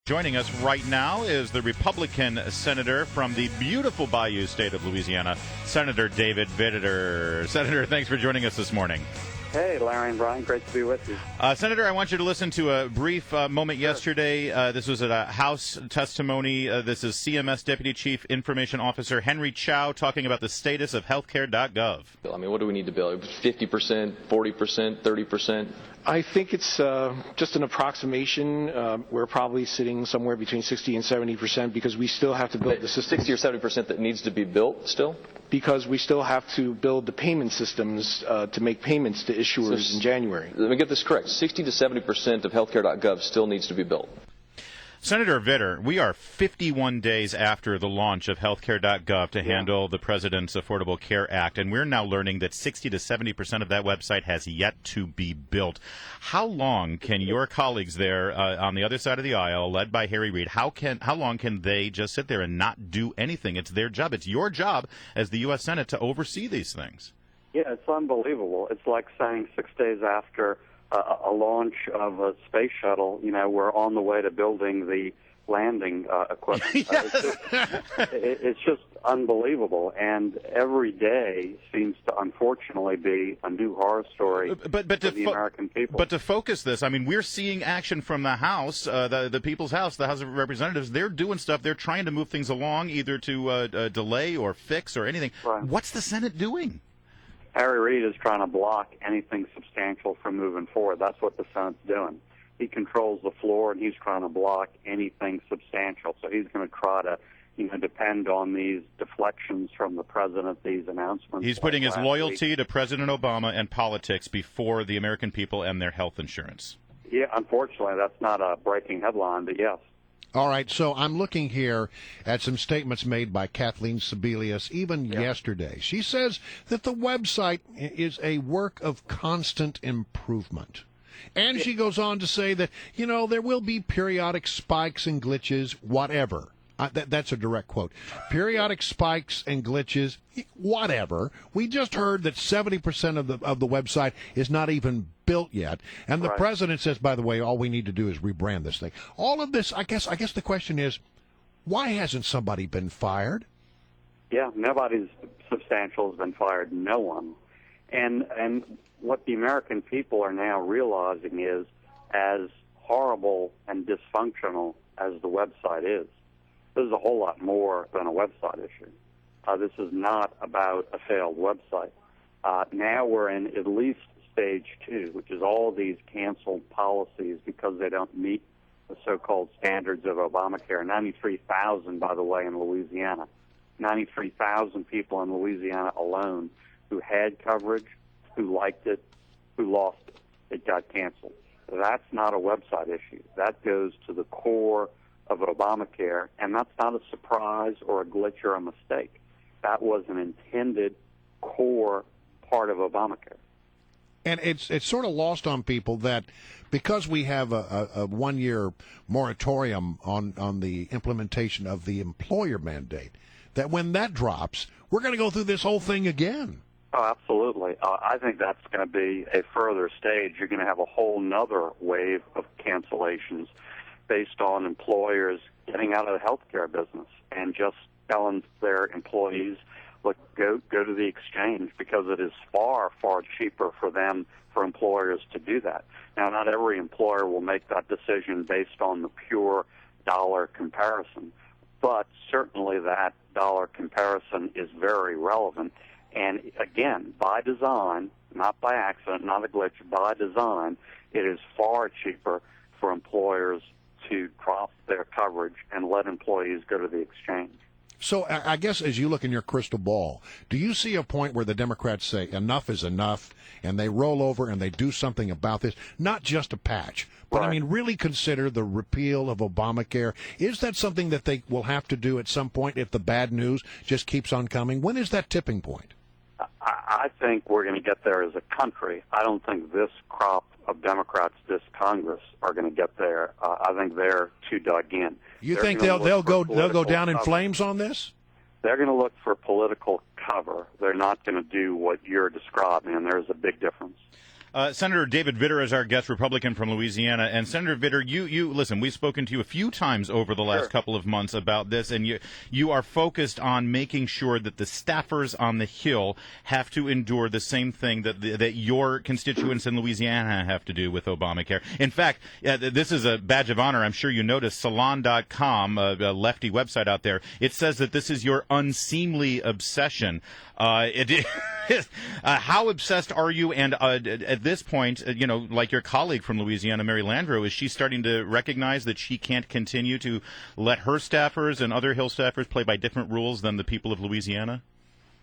Joining us right now is the Republican senator from the beautiful Bayou State of Louisiana, Senator David Vitter. Senator, thanks for joining us this morning. Hey, Larry and Brian, great to be with you. Senator, I want you to listen to a brief moment yesterday. This was at a House testimony. This is CMS Deputy Chief Information Officer Henry Chow talking about the status of healthcare.gov. I mean, what do we need to build? 50%, 40%, 30%? I think it's just an approximation. We're probably sitting somewhere between 60 and 70% because we still have to build the system. 60 or 70% that needs to be built still? Because we still have to build the payment systems to make payments to issuers in January. Let me get this correct. 60 to 70% of healthcare.gov still needs to be built. Senator Vitter, we are 51 days after the launch of healthcare.gov to handle the President's Affordable Care Act, and we're now learning that 60 to 70% of that website has yet to be built. How long can your colleagues there on the other side of the aisle, led by Harry Reid, how long can they just sit there and not do anything? It's their job. It's your job as the U.S. Senate to oversee these things. Yeah, it's unbelievable. It's like saying 6 days after a launch of a space shuttle, we're on the way to building the landing equipment. Yes. It's just unbelievable, and every day seems to unfortunately be a new horror story for the American people. But to focus this, I mean, we're seeing action from the House, the People's House, the House of Representatives. They're doing stuff. They're trying to move things along, either to delay or fix or anything. Right. What's the Senate doing? Harry Reid is trying to block anything substantial from moving forward. That's what the Senate's doing. He controls the floor, and he's trying to block anything substantial. So he's going to try to, depend on these deflections from the president, these announcements. He's putting his loyalty to President Obama and politics before the American people and their health insurance. Yeah, unfortunately, that's not a breaking headline, but yes. All right, so I'm looking here at some statements made by Kathleen Sebelius even yesterday. She says that the website is a work of constant improvement. And she goes on to say that, there will be periodic spikes and glitches, whatever. That's a direct quote. Periodic spikes and glitches, whatever. We just heard that 70% of the website is not even built yet. And the president says, by the way, all we need to do is rebrand this thing. All of this, I guess the question is, why hasn't somebody been fired? Yeah, nobody's substantial has been fired. No one. And what the American people are now realizing is, as horrible and dysfunctional as the website is, this is a whole lot more than a website issue. This is not about a failed website. Now we're in at least stage 2, which is all these canceled policies because they don't meet the so-called standards of Obamacare. 93,000, by the way, in Louisiana. 93,000 people in Louisiana alone who had coverage, who liked it, who lost it. It got canceled. That's not a website issue. That goes to the core of Obamacare, and that's not a surprise or a glitch or a mistake. That was an intended core part of Obamacare. And it's sort of lost on people that because we have a 1-year moratorium on the implementation of the employer mandate, that when that drops, we're going to go through this whole thing again. Oh, absolutely. I think that's going to be a further stage. You're going to have a whole nother wave of cancellations based on employers getting out of the healthcare business and just telling their employees, look, go to the exchange, because it is far, far cheaper for employers to do that. Now, not every employer will make that decision based on the pure dollar comparison, but certainly that dollar comparison is very relevant. And again, by design, not by accident, not a glitch, by design, it is far cheaper for employers to drop their coverage and let employees go to the exchange. So I guess as you look in your crystal ball, do you see a point where the Democrats say enough is enough and they roll over and they do something about this? Not just a patch, but I mean really consider the repeal of Obamacare. Is that something that they will have to do at some point if the bad news just keeps on coming? When is that tipping point? I think we're going to get there as a country. I don't think this crop of Democrats, this Congress, are going to get there. I think they're too dug in. You think they'll go down in flames on this? They're going to look for political cover. They're not going to do what you're describing, and there's a big difference. Senator David Vitter is our guest, Republican from Louisiana. And Senator Vitter, you listen, we've spoken to you a few times over the last couple of months about this, and you are focused on making sure that the staffers on the Hill have to endure the same thing that your constituents in Louisiana have to do with Obamacare. In fact, this is a badge of honor. I'm sure you noticed Salon.com, a lefty website out there, it says that this is your unseemly obsession. How obsessed are you? And at this point, like your colleague from Louisiana, Mary Landrieu, is she starting to recognize that she can't continue to let her staffers and other Hill staffers play by different rules than the people of Louisiana?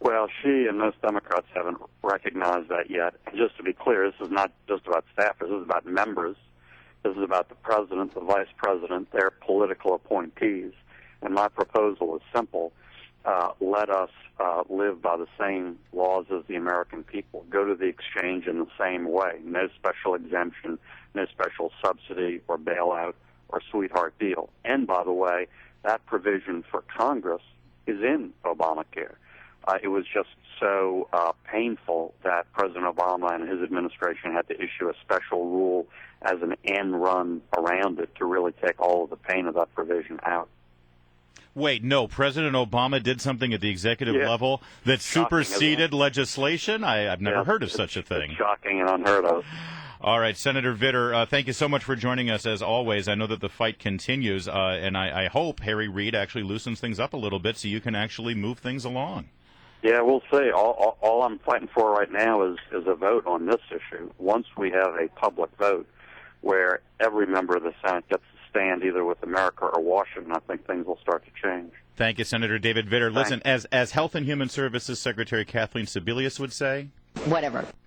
Well, she and most Democrats haven't recognized that yet. And just to be clear, this is not just about staffers. This is about members. This is about the president, the vice president, their political appointees. And my proposal is simple. Let us live by the same laws as the American people. Go to the exchange in the same way. No special exemption, no special subsidy or bailout or sweetheart deal. And by the way, that provision for Congress is in Obamacare. It was just so painful that President Obama and his administration had to issue a special rule as an end run around it to really take all of the pain of that provision out. Wait, no, President Obama did something at the executive level that superseded legislation? I've never heard of such a thing. It's shocking and unheard of. All right, Senator Vitter, thank you so much for joining us as always. I know that the fight continues, and I hope Harry Reid actually loosens things up a little bit so you can actually move things along. Yeah, we'll see. All I'm fighting for right now is a vote on this issue. Once we have a public vote where every member of the Senate gets to stand either with America or Washington, I think things will start to change. Thank you, Senator David Vitter. Thanks. Listen, as Health and Human Services Secretary Kathleen Sebelius would say, whatever.